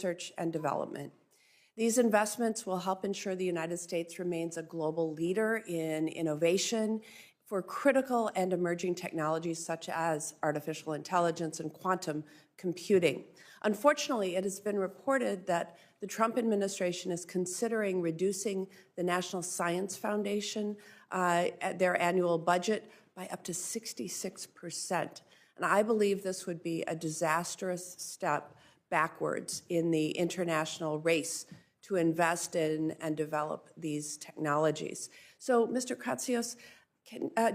research and development. These investments will help ensure the United States remains a global leader in innovation for critical and emerging technologies such as artificial intelligence and quantum computing. Unfortunately, it has been reported that the Trump administration is considering reducing the National Science Foundation, their annual budget, by up to 66%. And I believe this would be a disastrous step backwards in the international race to invest in and develop these technologies. So, Mr. Kratsios,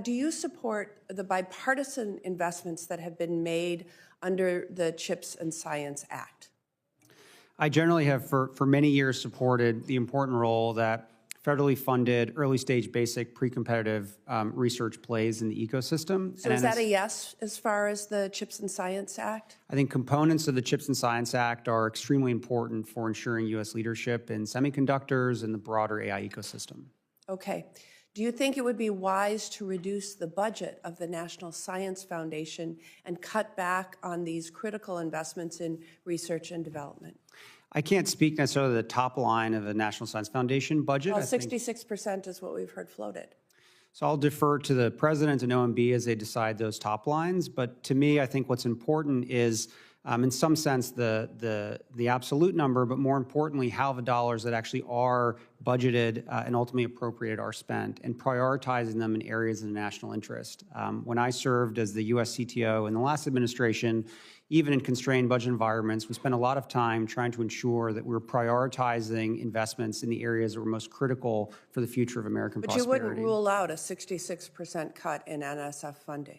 do you support the bipartisan investments that have been made under the CHIPS and Science Act? I generally have for many years supported the important role that federally funded early-stage basic pre-competitive research plays in the ecosystem. So is that a yes as far as the CHIPS and Science Act? I think components of the CHIPS and Science Act are extremely important for ensuring U.S. leadership in semiconductors and the broader AI ecosystem. Okay. Do you think it would be wise to reduce the budget of the National Science Foundation and cut back on these critical investments in research and development? I can't speak necessarily to the top line of the National Science Foundation budget. Well, 66% is what we've heard floated. So I'll defer to the president and OMB as they decide those top lines. But to me, I think what's important is, in some sense, the absolute number, but more importantly, how the dollars that actually are budgeted and ultimately appropriated are spent, and prioritizing them in areas of national interest. When I served as the U.S. CTO in the last administration, even in constrained budget environments, we spent a lot of time trying to ensure that we're prioritizing investments in the areas that were most critical for the future of American prosperity. But you wouldn't rule out a 66% cut in NSF funding?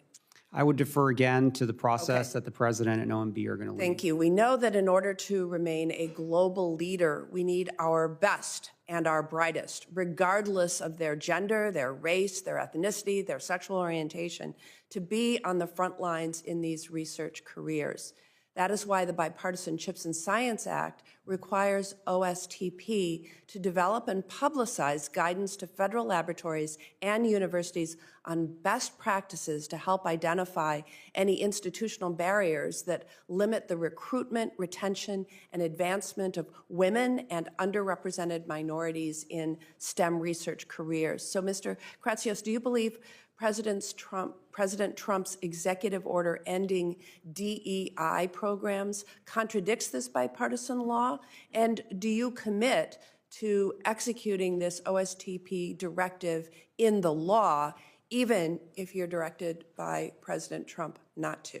I would defer again to the process that the president and OMB are going to lead. Thank you. We know that in order to remain a global leader, we need our best and our brightest, regardless of their gender, their race, their ethnicity, their sexual orientation, to be on the front lines in these research careers. That is why the Bipartisan CHIPS and Science Act requires OSTP to develop and publicize guidance to federal laboratories and universities on best practices to help identify any institutional barriers that limit the recruitment, retention, and advancement of women and underrepresented minorities in STEM research careers. So, Mr. Kratsios, do you believe President Trump's executive order ending DEI programs contradicts this bipartisan law? And do you commit to executing this OSTP directive in the law, even if you're directed by President Trump not to?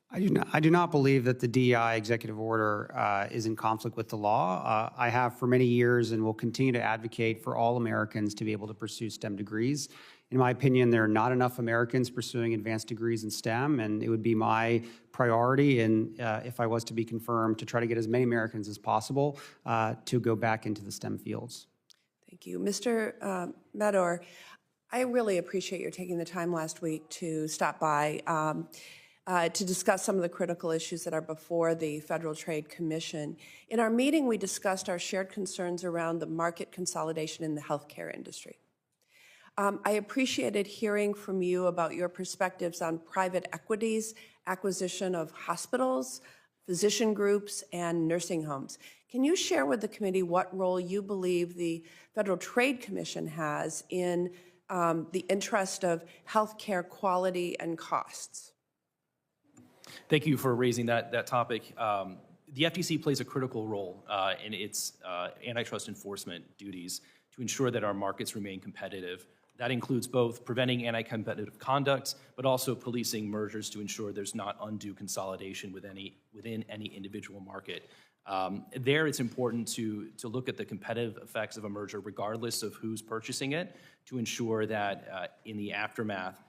I do not believe that the DEI executive order is in conflict with the law. I have for many years and will continue to advocate for all Americans to be able to pursue STEM degrees. In my opinion, there are not enough Americans pursuing advanced degrees in STEM, and it would be my priority, and if I was to be confirmed, to try to get as many Americans as possible to go back into the STEM fields. Thank you. Mr. Medor, I really appreciate your taking the time last week to stop by to discuss some of the critical issues that are before the Federal Trade Commission. In our meeting, we discussed our shared concerns around the market consolidation in the healthcare industry. I appreciated hearing from you about your perspectives on private equity's acquisition of hospitals, physician groups, and nursing homes. Can you share with the committee what role you believe the Federal Trade Commission has in the interest of healthcare quality and costs? Thank you for raising that topic. The FTC plays a critical role in its antitrust enforcement duties to ensure that our markets remain competitive. That includes both preventing anti-competitive conduct, but also policing mergers to ensure there's not undue consolidation within any individual market. There, it's important to look at the competitive effects of a merger, regardless of who's purchasing it, to ensure that in the aftermath,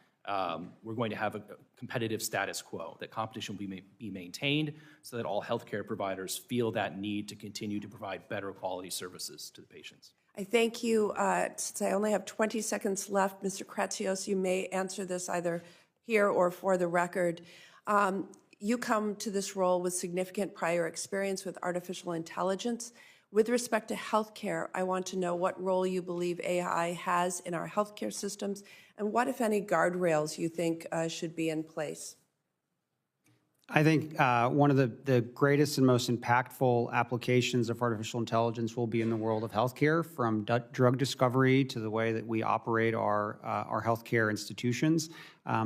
we're going to have a competitive status quo, that competition will be maintained so that all healthcare providers feel that need to continue to provide better quality services to the patients. I thank you. Since I only have 20 seconds left, Mr. Kratsios, you may answer this either here or for the record. You come to this role with significant prior experience with artificial intelligence. With respect to healthcare, I want to know what role you believe AI has in our healthcare systems, and what, if any, guardrails you think should be in place. I think one of the greatest and most impactful applications of artificial intelligence will be in the world of healthcare, from drug discovery to the way that we operate our healthcare institutions.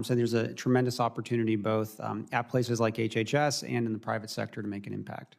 So there's a tremendous opportunity both at places like HHS and in the private sector to make an impact.